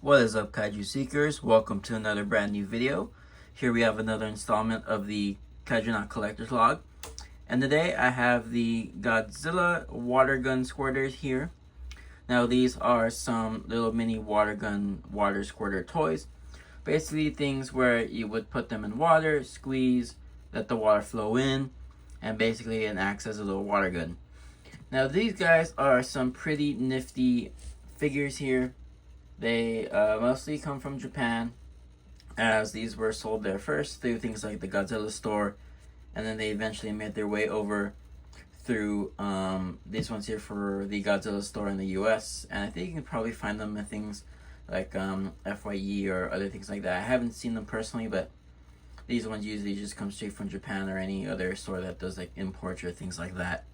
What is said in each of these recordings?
What is up, Kaiju Seekers? Welcome to another brand new video. Here we have another installment of the Kaijunaut Collector Log. And today I have the Godzilla Water Gun Squirters here. Now these are some little mini water gun water squirter toys. Basically things where you would put them in water, squeeze, let the water flow in, and basically it acts as a little water gun. Now these guys are some pretty nifty figures here. They mostly come from Japan, as these were sold there first through things like the Godzilla store, and then they eventually made their way over through these ones here for the Godzilla store in the US. And I think you can probably find them in things like FYE or other things like that. I haven't seen them personally, but these ones usually just come straight from Japan or any other store that does like imports or things like that.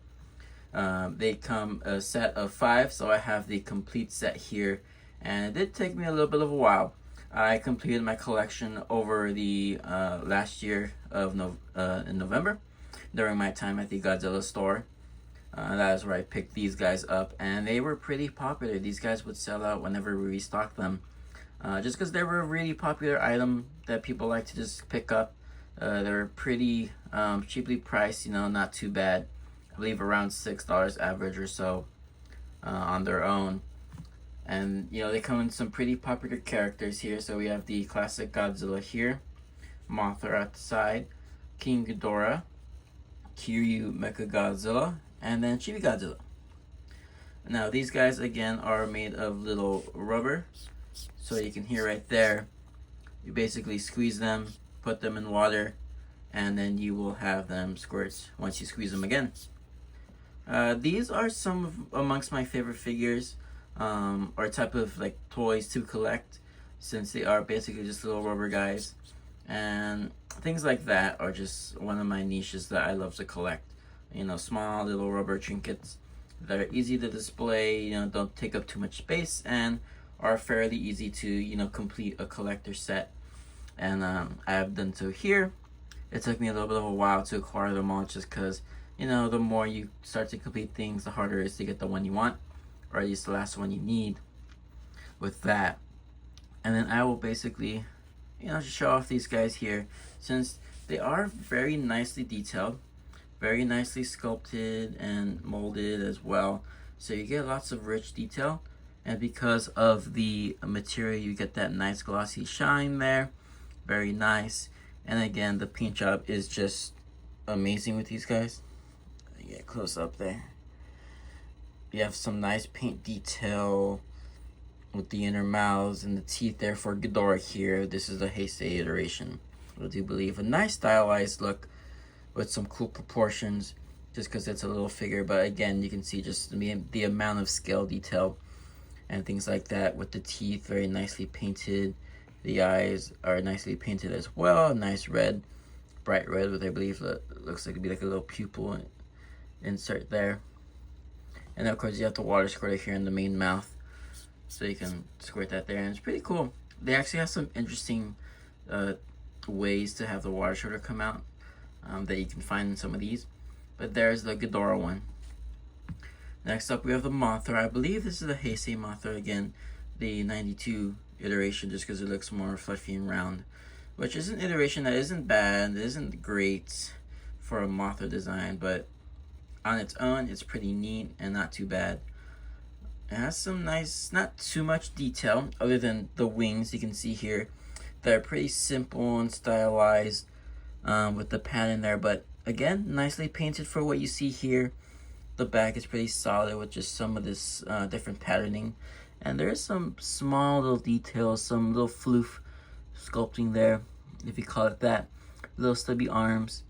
They come a set of 5, so I have the complete set here. And it did take me a little bit of a while. I completed my collection over the last year of in November during my time at the Godzilla store. That is where I picked these guys up, and they were pretty popular. These guys would sell out whenever we restocked them, just because they were a really popular item that people like to just pick up. They're pretty cheaply priced, not too bad. I believe around $6 average or so on their own. And, they come in some pretty popular characters here. So we have the classic Godzilla here, Mothra at the side, King Ghidorah, Kiryu Mechagodzilla, and then Chibi Godzilla. Now, these guys, again, are made of little rubber. So you can hear right there, you basically squeeze them, put them in water, and then you will have them squirt once you squeeze them again. These are some amongst my favorite figures. Or type of like toys to collect, since they are basically just little rubber guys, and things like that are just one of my niches that I love to collect. Small little rubber trinkets that are easy to display, don't take up too much space, and are fairly easy to complete a collector set. And I have done so here. It took me a little bit of a while to acquire them all, just because the more you start to complete things, the harder it is to get the one you want, or at least the last one you need with that. And then I will basically, show off these guys here, since they are very nicely detailed, very nicely sculpted and molded as well. So you get lots of rich detail, and because of the material, you get that nice glossy shine there. Very nice. And again, the paint job is just amazing with these guys. Get close up there. You have some nice paint detail with the inner mouths and the teeth there for Ghidorah here. This is the Heisei iteration. I do believe a nice stylized look with some cool proportions, just because it's a little figure. But again, you can see just the amount of scale detail and things like that with the teeth very nicely painted. The eyes are nicely painted as well. Nice red, bright red, with I believe looks like it'd be like a little pupil insert there. And of course you have the water squirter here in the main mouth, so you can squirt that there, and it's pretty cool. They actually have some interesting ways to have the water squirter come out that you can find in some of these. But there's the Ghidorah one. Next up we have the Mothra. I believe this is the Heisei Mothra again, the 92 iteration, just because it looks more fluffy and round, which is an iteration that isn't bad. It isn't great for a Mothra design, but on its own, it's pretty neat and not too bad. It has some nice, not too much detail other than the wings you can see here. They're pretty simple and stylized with the pattern there, but again, nicely painted for what you see here. The back is pretty solid with just some of this different patterning. And there is some small little details, some little floof sculpting there, if you call it that. Little stubby arms.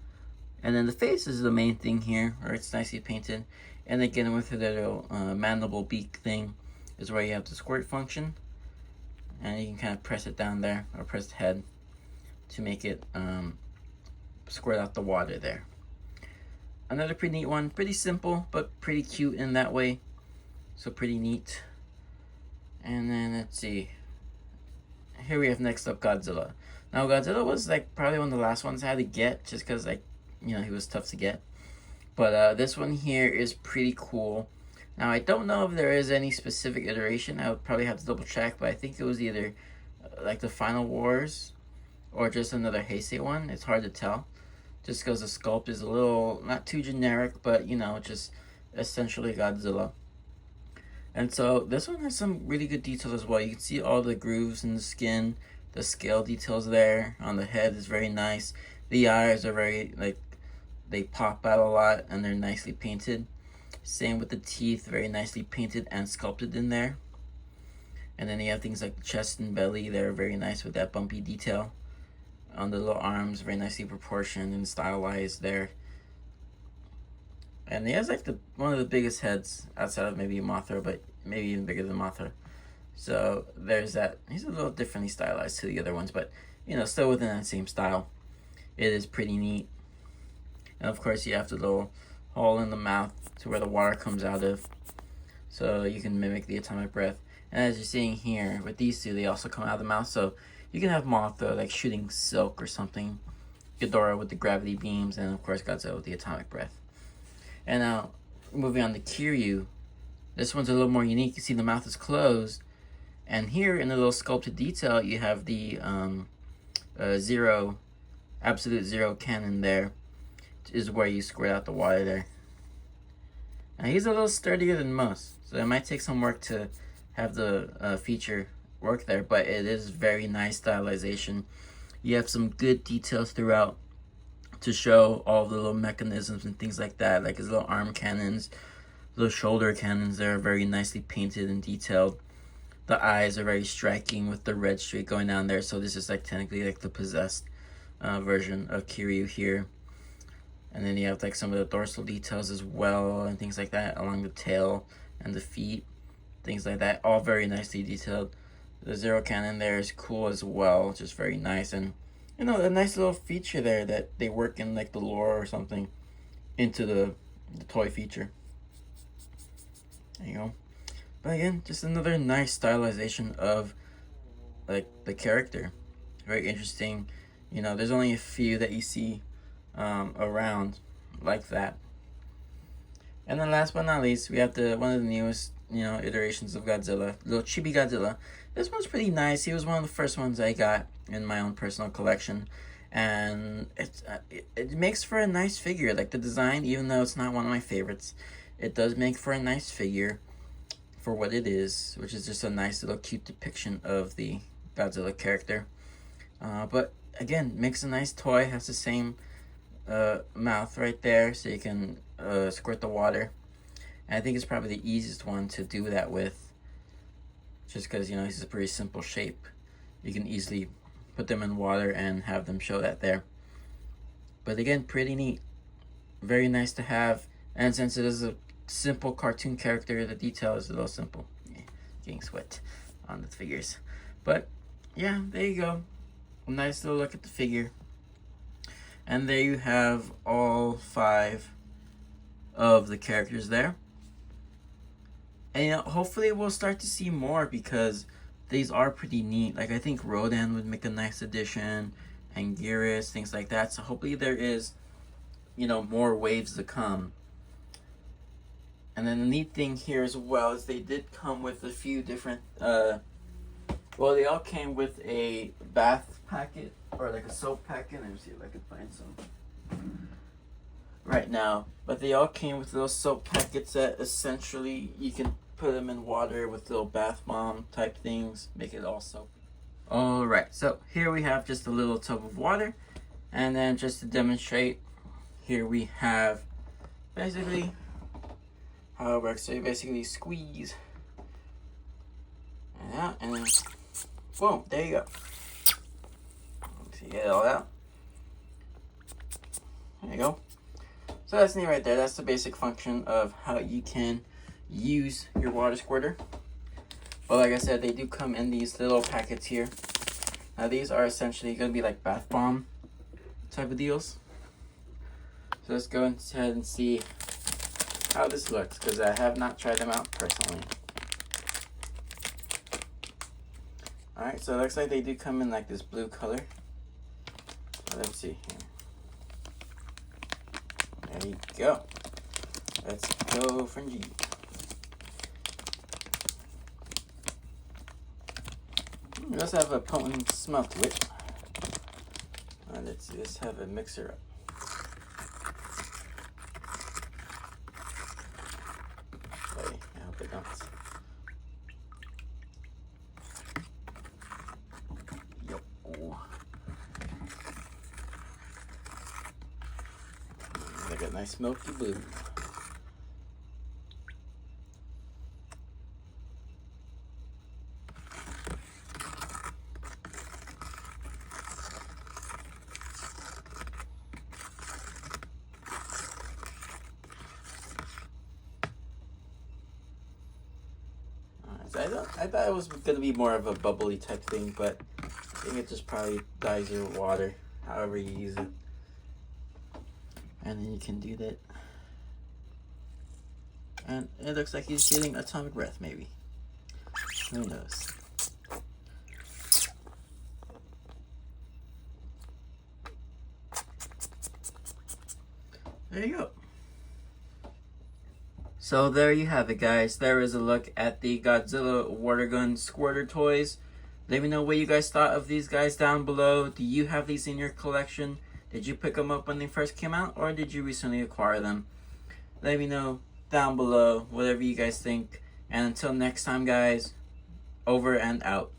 And then the face is the main thing here, where it's nicely painted. And again, with the little mandible beak thing is where you have the squirt function. And you can kind of press it down there, or press the head to make it squirt out the water there. Another pretty neat one, pretty simple, but pretty cute in that way. So pretty neat. And then let's see. Here we have next up Godzilla. Now Godzilla was like probably one of the last ones I had to get, just because he was tough to get. But this one here is pretty cool. Now, I don't know if there is any specific iteration. I would probably have to double check, but I think it was either like the Final Wars or just another Heisei one. It's hard to tell, just because the sculpt is a little, not too generic, but you know, just essentially Godzilla. And so this one has some really good detail as well. You can see all the grooves in the skin, the scale details there on the head is very nice. The eyes are very, like, they pop out a lot and they're nicely painted. Same with the teeth, very nicely painted and sculpted in there. And then you have things like the chest and belly, they're very nice with that bumpy detail. On the little arms, very nicely proportioned and stylized there. And he has like one of the biggest heads outside of maybe Mothra, but maybe even bigger than Mothra. So there's that. He's a little differently stylized to the other ones, but you know, still within that same style. It is pretty neat. And of course you have the little hole in the mouth to where the water comes out of, so you can mimic the atomic breath. And as you're seeing here with these two, they also come out of the mouth, so you can have Mothra like shooting silk or something, Ghidorah with the gravity beams, and of course Godzilla with the atomic breath. And now moving on to Kiryu, this one's a little more unique. You see the mouth is closed, and here in the little sculpted detail you have the absolute zero cannon there, is where you squirt out the water there. Now he's a little sturdier than most, so it might take some work to have the feature work there, but it is very nice stylization. You have some good details throughout to show all the little mechanisms and things like that, like his little arm cannons, little shoulder cannons. They're very nicely painted and detailed. The eyes are very striking with the red streak going down there, so this is like technically like the possessed version of Kiryu here. And then you have like some of the dorsal details as well and things like that along the tail and the feet, things like that, all very nicely detailed. The zero cannon there is cool as well, just very nice, and you know, a nice little feature there that they work in like the lore or something into the toy feature. There you go. But again, just another nice stylization of like the character. Very interesting. You know, there's only a few that you see around like that. And then last but not least, we have one of the newest, you know, iterations of Godzilla, little Chibi Godzilla. This one's pretty nice. He was one of the first ones I got in my own personal collection, and it makes for a nice figure. Like the design, even though it's not one of my favorites, it does make for a nice figure for what it is, which is just a nice little cute depiction of the Godzilla character. But again, makes a nice toy. Has the same mouth right there, so you can squirt the water. And I think it's probably the easiest one to do that with, just because, you know, it's a pretty simple shape. You can easily put them in water and have them show that there. But again, pretty neat. Very nice to have. And since it is a simple cartoon character, the detail is a little simple. Yeah, getting sweat on the figures. But yeah, there you go. A nice little look at the figure. And there you have all 5 of the characters there. And you know, hopefully we'll start to see more, because these are pretty neat. Like I think Rodan would make a nice addition, and Geras, things like that. So hopefully there is, you know, more waves to come. And then the neat thing here as well is they did come with a few different well, they all came with a bath packet, or like a soap packet. Let me see if I can find some right now. But they all came with little soap packets that essentially you can put them in water with little bath bomb type things, make it all soapy. Alright, so here we have just a little tub of water, and then just to demonstrate, here we have basically how it works. So you basically squeeze and then boom, there you go. So you get it all out. There you go. So that's neat right there. That's the basic function of how you can use your water squirter. But like I said, they do come in these little packets here. Now these are essentially going to be like bath bomb type of deals. So let's go ahead and see how this looks, because I have not tried them out personally. Alright, so it looks like they do come in like this blue color. Let's see here. There you go. Let's go, Fringy. It does have a potent smell to it. Let's just have a mixer up. Okay, I hope it dumps. Yo. Like a nice milky blue. I thought it was going to be more of a bubbly type thing, but I think it just probably dyes your water, however you use it. And then you can do that. And it looks like he's shooting atomic breath, maybe. Who knows? There you go. So there you have it, guys. There is a look at the Godzilla Water Gun Squirter toys. Let me know what you guys thought of these guys down below. Do you have these in your collection? Did you pick them up when they first came out, or did you recently acquire them? Let me know down below, whatever you guys think. And until next time, guys, over and out.